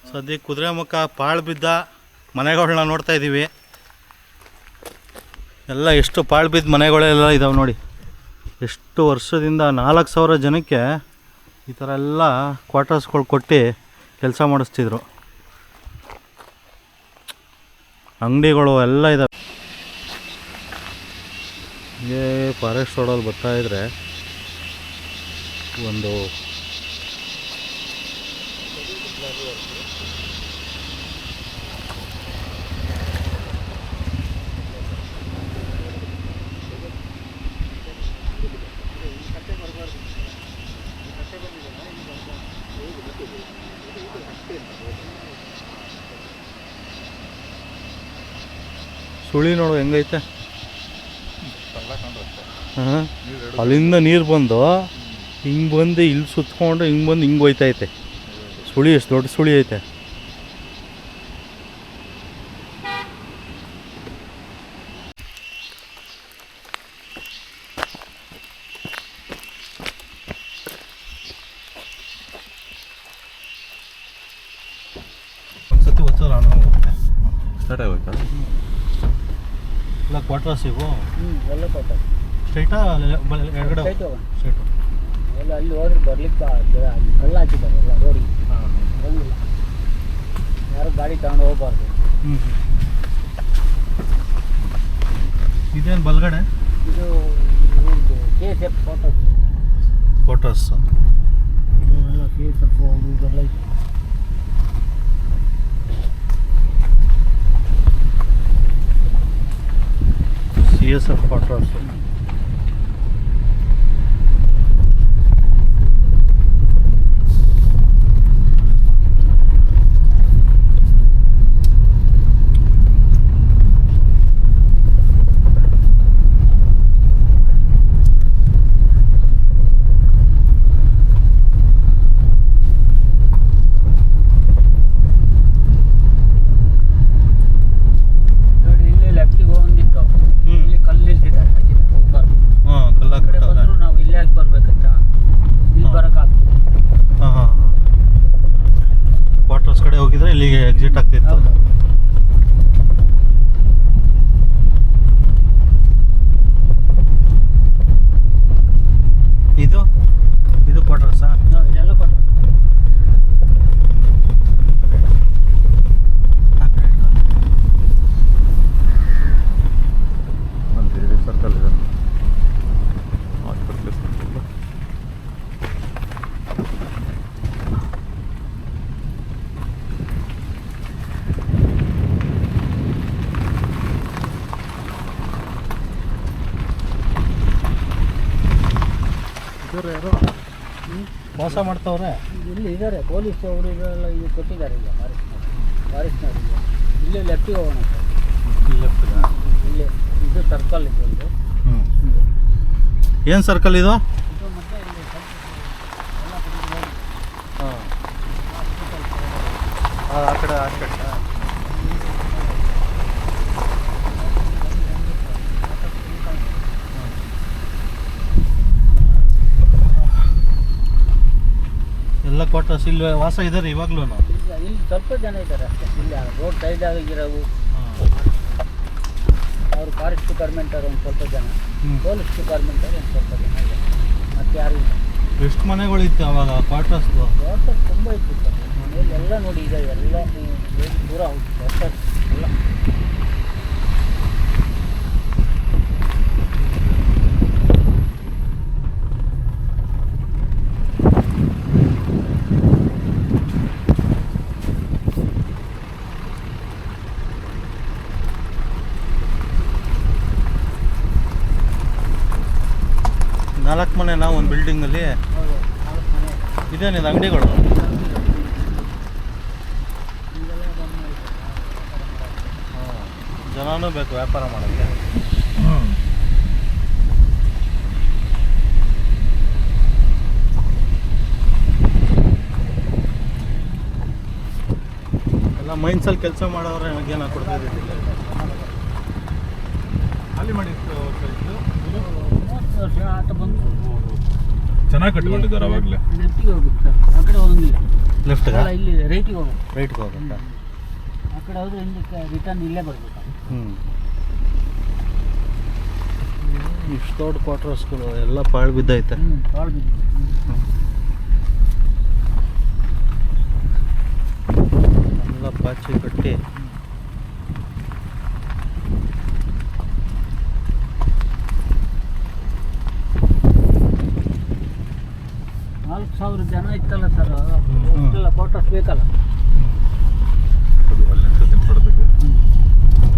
ಸದ್ಯ ಕುದುರೆಮುಖ ಪಾಳು ಬಿದ್ದ ಮನೆಗಳನ್ನ ನೋಡ್ತಾ ಇದ್ದೀವಿ. ಎಲ್ಲ ಎಷ್ಟು ಪಾಳು ಬಿದ್ದ ಮನೆಗಳೆಲ್ಲ ಇದಾವೆ ನೋಡಿ. ಎಷ್ಟು ವರ್ಷದಿಂದ 4,000 ಜನಕ್ಕೆ ಈ ಥರ ಎಲ್ಲ ಕ್ವಾರ್ಟರ್ಸ್ಗಳು ಕೊಟ್ಟು ಕೆಲಸ ಮಾಡಿಸ್ತಿದ್ರು. ಅಂಗಡಿಗಳು ಎಲ್ಲ ಇದಾವೆ. ಹೀಗೆ ಫಾರೆಸ್ಟ್ ರೋಡಲ್ಲಿ ಬರ್ತಾಯಿದ್ರೆ ಒಂದು ಸುಳಿ ನೋಡು ಹೆಂಗೈತೆ. ಹಾಂ, ಅಲ್ಲಿಂದ ನೀರು ಬಂದು ಹಿಂಗೆ ಬಂದು ಇಲ್ಲಿ ಸುತ್ಕೊಂಡು ಹಿಂಗೆ ಬಂದು ಹಿಂಗೆ ಹೋಯ್ತೈತೆ. ಸುಳಿ ಎಷ್ಟು ದೊಡ್ಡ ಸುಳಿ ಐತೆ. ಒಂದ್ಸತಿ ಹೊಚ್ಚಲ್ಲ ಹೋಗುತ್ತೆ. ಸ್ಟಾರ್ಟ್ ಆಗೋಯ್ತಾ ಎಲ್ಲ ಕ್ವಾರ್ಟರ್ಸ್ ಇವು? ಎಲ್ಲ ಕ್ವಾರ್ಟರ್ ಸ್ಟ್ರೈಟಾ ಎಡಗಡೆ? ಸ್ಟ್ರೈಟು. ಎಲ್ಲ ಅಲ್ಲಿ ಹೋದ್ರೆ ಬರ್ಲಿಕ್ಕೆ ಅಲ್ಲಿ ಕಲ್ಲು ಹಾಕಿದ್ದಾರೆ ಎಲ್ಲ ರೋಡಿಗೆ. ಬರಂಗಿಲ್ಲ, ಯಾರು ಗಾಡಿ ತಗೊಂಡು ಹೋಗ್ಬಾರ್ದು. ಇದೇನು ಬಲ್ಗಡೆ? ಇದು KSF ಕ್ವಾರ್ಟರ್ಸ್. ಎಲ್ಲ KSF ಅವರು ಇದೆಲ್ಲ ಇದೆ. CSF quarters. ಕ್ವಾರ್ಟರ್ಸ್ ಕಡೆ ಹೋಗಿದ್ರೆ ಇಲ್ಲಿಗೆ ಎಕ್ಸಿಟ್ ಆಗ್ತಿತ್ತು. ಇದು ಇದು ಕ್ವಾರ್ಟರ್ಸಾ? ಇದೆಲ್ಲ ಕ್ವಾರ್ಟರ್. ಸರ್ಕಲ್ ಇದೆ. ಯಾರೋ ಮೋಸ ಮಾಡ್ತವ್ರೆ. ಇಲ್ಲಿ ಇದ್ದಾರೆ ಪೊಲೀಸ್ ಅವರು ಇದೆಲ್ಲ ಇದು ಕೊಟ್ಟಿದ್ದಾರೆ. ಈಗ ಫಾರೆಸ್ಟ್ನವರಿಗೆ ಇಲ್ಲೇ ಲೆಫ್ಟಿಗೆ ಹೋಗೋಣ ಸರ್. ಇಲ್ಲೇ ಇದು ಸರ್ಕಲ್ ಇದೆ ಒಂದು. ಏನು ಸರ್ಕಲ್ ಇದು? ಮತ್ತೆ ಇಲ್ಲಿ ಆ ಕಡೆ ಆ ಕಡೆ ಎಲ್ಲ ಕ್ವಾರ್ಟರ್ಸ್ ಇಲ್ಲಿ ವಾಸ ಇದ್ದಾರೆ ಇವಾಗಲೂ? ಇಲ್ಲಿ ಸ್ವಲ್ಪ ಜನ ಇದ್ದಾರೆ ಅಷ್ಟೇ. ಇಲ್ಲಿ ರೋಡ್ ಸೈಡಾಗಿರೋವು ಅವರು ಫಾರೆಸ್ಟ್ ಡಿಪಾರ್ಟ್ಮೆಂಟ್ ಅವರು ಒಂದು ಸ್ವಲ್ಪ ಜನ, ಪೊಲೀಸ್ ಡಿಪಾರ್ಟ್ಮೆಂಟ್ ಅವರು ಒಂದು ಸ್ವಲ್ಪ ಜನ ಇದ್ದಾರೆ. ಮತ್ತೆ ಯಾರು ಇಲ್ಲ. ಎಷ್ಟು ಮನೆಗಳಿತ್ತು ಅವಾಗ ಕ್ವಾರ್ಟರ್ಸ್? ಕ್ವಾರ್ಟರ್ಸ್ ತುಂಬ ಇತ್ತು ಸರ್. ಮನೇಲಿ ಎಲ್ಲ ನೋಡಿ ಇದೆ ಎಲ್ಲ ದೂರ ಹೌದು ಕ್ವಾರ್ಟರ್ಸ್ ಎಲ್ಲ. ನಾಲ್ಕು ಮನೆ ನಾವು ಒಂದು ಬಿಲ್ಡಿಂಗಲ್ಲಿ ಇದೇನಿದು ಅಂಗಡಿಗಳು? ಜನನೂ ಬೇಕು ವ್ಯಾಪಾರ ಮಾಡೋಕ್ಕೆ. ಎಲ್ಲ ಮೈನ್ಸಲ್ಲಿ ಕೆಲಸ ಮಾಡೋದ್ರೆ ನನಗೇನು ಕೊಡ್ತಾ ಇದ್ದೀವಿ. ಖಾಲಿ ಮಾಡಿ ಆಟ ಬಂದು ಚೆನ್ನಾಗಿ ಕಟ್ಕೊಂಡಿದ್ದಾರೆ ಅವಾಗಲೇ. ಲೆಫ್ಟಿಗೆ ಹೋಗುತ್ತೆ ಸರ್, ಆ ಕಡೆ ಹೋಗಂಗಿಲ್ಲ. ಲೆಫ್ಟ್ಗ ಅಲ್ಲ ಇಲ್ಲಿ ರೈಟಿಗೆ ಹೋಗ್ಬೇಕು. ರೈಟ್ಗೆ ಹೋಗ್ಬೇಕಾ? ಆ ಕಡೆ ಹೋದ್ರೆ ಹಿಂದಕ್ಕೆ ರಿಟರ್ನ್ ಇಲ್ಲೇ ಬರ್ಬೇಕು. ಇಷ್ಟು ದೊಡ್ಡ ಕ್ವಾರ್ಟರ್ಸ್ಗಳು ಎಲ್ಲ ಪಾಳು ಬಿದ್ದೈತೆ. ಕಾಳು ಬಿದ್ದಿದೆ. ಎಲ್ಲ ಪಾಚಿ ಕಟ್ಟಿ ನಾಲ್ಕು 4,000 ಜನ ಇತ್ತಲ್ಲ ಸರ್, ಅಷ್ಟೆಲ್ಲ ಕ್ವಾರ್ಟರ್ಸ್ ಬೇಕಲ್ಲ.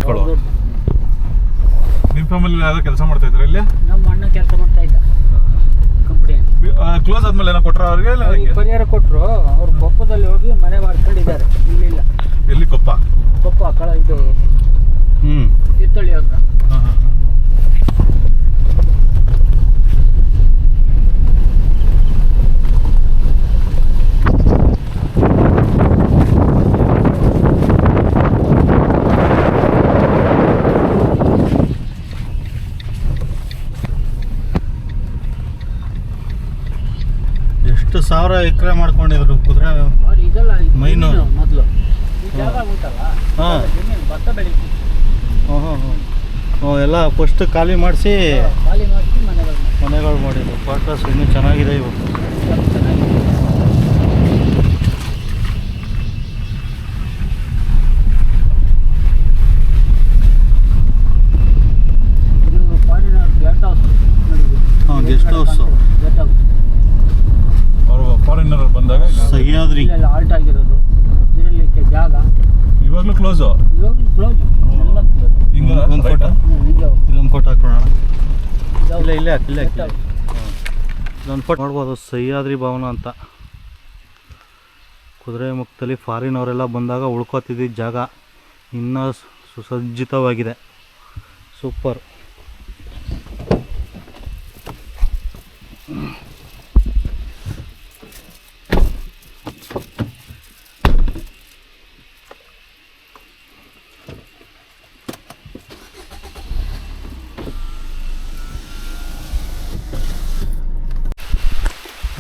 ಕೊಡು. ನಿಮ್ಮ ಫ್ಯಾಮಿಲಿ ಯಾವ್ದೋ ಕೆಲಸ ಮಾಡ್ತಾ ಇದ್ದಾರೆ ಇಲ್ಲಿ? ನಮ್ಮ ಅಣ್ಣ ಕೆಲಸ ಮಾಡ್ತಾ ಇದ್ದ ಕಂಪ್ನಿಯಲ್ಲಿ. ಕ್ಲೋಸ್ ಆದ್ಮೇಲೆ ಏನೋ ಕೊಟ್ರ ಅವ್ರಿಗೆ? ಇಲ್ಲ ಅವ್ರಿಗೆ ಪರಿಹಾರ ಕೊಟ್ಟರು. ಅವ್ರು ಕೊಪ್ಪದಲ್ಲಿ ಹೋಗಿ ಮನೆ ಮಾಡ್ಕೊಂಡಿದ್ದಾರೆ. ಇಲ್ಲಿಲ್ಲ, ಎಲ್ಲಿ ಕೊಪ್ಪ? ಕೊಪ್ಪ ಇದು ತೀರ್ಥಹಳ್ಳಿ ಹತ್ರ. ಎಷ್ಟು ಸಾವಿರ ಎಕರೆ ಮಾಡ್ಕೊಂಡಿದ್ರು ಕುದುರೆ. ಅವ್ರು ಇದೆಲ್ಲ ಮೈನು. ಮೊದಲು ಈ ಜಾಗ ಉಂಟಲ್ಲ, ಹಾಂ. ಜಮೀನು ಭತ್ತ ಬೆಳೀತಿತ್ತು. ಎಲ್ಲ ಫಸ್ಟ್ ಖಾಲಿ ಮಾಡಿಸಿ ಖಾಲಿ ಮಾಡಿಸಿ ಮನೆಗಳು ಮಾಡಿದ್ರು. ಕ್ವಾರ್ಟರ್ಸ್ ಇನ್ನೂ ಚೆನ್ನಾಗಿದೆ ಇವು. ಚೆನ್ನಾಗಿದೆ. ಇದು ಫಾರಿನರ್ ಗೆಸ್ಟ್ ಹೌಸ್ ನೋಡಿದ್ವಿ. Guest house. ಗೆಸ್ಟ್ ಹೌಸ್ ಅವರು ಫಾರಿನರ್ ಬಂದಾಗ ಸಹ್ಯಾದ್ರಿ ಇಲ್ಲೆಲ್ಲ ಆಲ್ಟ್ ಆಗಿರೋದು, ಇರಲಿಕ್ಕೆ ಜಾಗ. ಇವಾಗಲೂ ಕ್ಲೋಸು. ಇವಾಗಲೂ ಕ್ಲೋಸ್, ಎಲ್ಲ ಕ್ಲೋಸ್. ಹಿಂಗ ಒಂದು ಫೋಟೋ ಹಿಂಗೆ ಇಲ್ಲೊಂದು ಫೋಟೋ ಹಾಕೋಣ. ಇದಾವೆ. ಇಲ್ಲೇ ಇದೊಂದು ಫೋಟೋ ನೋಡ್ಬೋದು. ಸಹ್ಯಾದ್ರಿ ಭವನ ಅಂತ. ಕುದುರೆಮುಖದಲ್ಲಿ ಫಾರಿನ್ ಅವರೆಲ್ಲ ಬಂದಾಗ ಉಳ್ಕೋತಿದ್ದ ಜಾಗ ಇನ್ನೂ ಸುಸಜ್ಜಿತವಾಗಿದೆ. ಸೂಪರ್.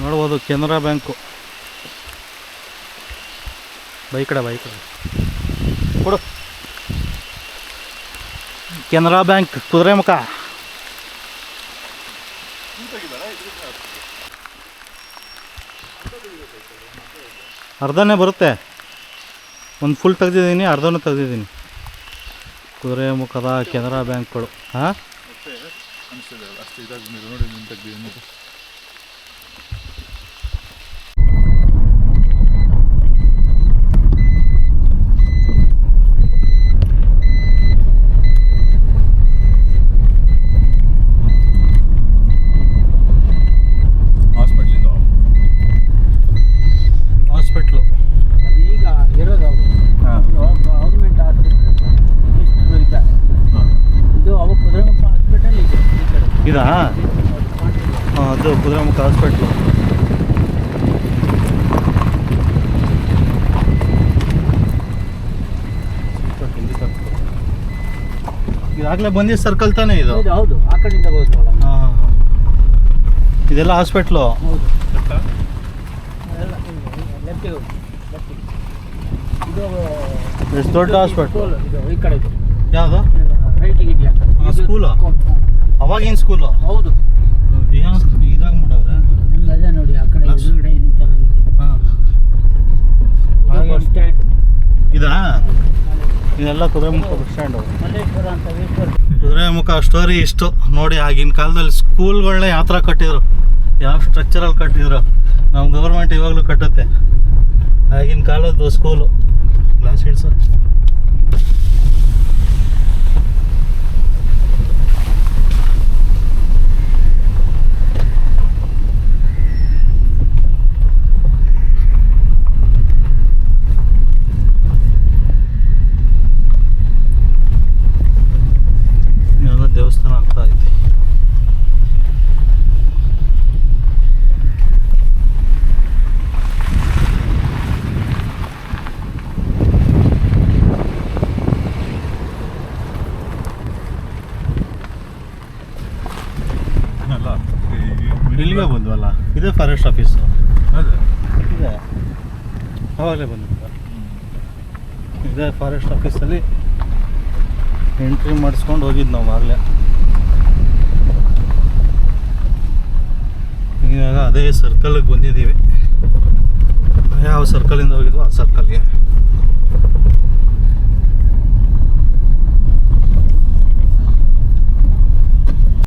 ನೋಡ್ಬೋದು ಕೆನರಾ ಬ್ಯಾಂಕು. ಬೈಕಡೆ ಕೊಡು. ಕೆನರಾ ಬ್ಯಾಂಕ್ ಕುದುರೆಮುಖ. ಅರ್ಧನೇ ಬರುತ್ತೆ. ಒಂದು ಫುಲ್ ತೆಗ್ದಿದ್ದೀನಿ, ಅರ್ಧನೂ ತೆಗ್ದಿದ್ದೀನಿ. ಕುದುರೆಮುಖದ ಕೆನರಾ ಬ್ಯಾಂಕ್ಗಳು. ಹಾಂ, ಹಾಸ್ಪಿಟ್ಲು ಅದು ಈಗ ಇರೋದು ಅವರು ಗೌರ್ಮೆಂಟ್ ಹಾಸ್ಪಿಟಲ್ ಇದ್ದಾರೆ. ಇದು ಅವ ಕುದುರೆಮುಖ ಹಾಸ್ಪಿಟಲ್ ಇದೆ ಈ ಕಡೆ. ಇದಾ? ಅದು ಕುದುರೆಮುಖ ಹಾಸ್ಪಿಟ್ಲು. ಇದಾಗಲೇ ಬಂದಿದ್ದು ಸರ್ಕಲ್ ತಾನೇ ಇದು? ಹೌದು ಹೌದು, ಆ ಕಡೆಯಿಂದ ಹೋದ್ವಲ್ಲ. ಹಾಂ, ಇದೆಲ್ಲ ಹಾಸ್ಪಿಟ್ಲು. ಹೌದು, ಲೆಫ್ಟಿಗೆ ಹೋಗಿ ಲೆಫ್ಟಿಗೆ. ಇದು ಎಷ್ಟು ದೊಡ್ಡ ಹಾಸ್ಪಿಟ್ಲು? ಇದು ಈ ಕಡೆ ಇದು ಯಾವುದು? ರೈಟಿಗೆ ಇದೆಯಾ ಸ್ಕೂಲು? ಅವಾಗಿನ ಸ್ಕೂಲು? ಹೌದು. ಏನು ಇದಾಗ ಮಾಡವ್ರೆ? ಅದೇ ನೋಡಿ ಆ ಕಡೆ ಎದುರುಗಡೆ ಇನ್ನೂ ಚೆನ್ನಾಗಿದೆ. ಹಾಂ, ಬಸ್ ಸ್ಟ್ಯಾಂಡ್. ಇದಾ? ಇದೆಲ್ಲ ಕುದುರೆಮುಖ ಬಸ್ ಸ್ಟ್ಯಾಂಡು. ಮಲ್ಲೇಶ್ವರ ಅಂತ ಕುದುರೆಮುಖ ಸ್ಟೋರಿ ಇಷ್ಟು ನೋಡಿ. ಆಗಿನ ಕಾಲದಲ್ಲಿ ಸ್ಕೂಲ್ಗಳನ್ನ ಯಾವ ಥರ ಕಟ್ಟಿದ್ರು, ಯಾವ ಸ್ಟ್ರಕ್ಚರಲ್ಲಿ ಕಟ್ಟಿದ್ರು. ನಮ್ಮ ಗೌರ್ಮೆಂಟ್ ಇವಾಗಲೂ ಕಟ್ಟುತ್ತೆ. ಆಗಿನ ಕಾಲದ್ದು ಸ್ಕೂಲು. ಗ್ಲಾಸ್ ಹಿಡ್ಸು. ದೇವಸ್ಥಾನ ಆಗ್ತಾ ಐತಿ. ಇಲ್ಲಿಗೆ ಬಂದ್ವಲ್ಲ, ಇದೇ ಫಾರೆಸ್ಟ್ ಆಫೀಸು. ಅದೇ ಇದೆ. ಅವಾಗಲೇ ಬಂದಿದ್ದ. ಇದೇ ಫಾರೆಸ್ಟ್ ಆಫೀಸಲ್ಲಿ ಎಂಟ್ರಿ ಮಾಡಿಸ್ಕೊಂಡು ಹೋಗಿದ್ದು ನಾವು ಆಗಲೇ. ಇವಾಗ ಅದೇ ಸರ್ಕಲ್ಗೆ ಬಂದಿದ್ದೀವಿ. ಯಾವ ಸರ್ಕಲಿಂದ ಹೋಗಿದ್ವೋ ಆ ಸರ್ಕಲ್ಗೆ.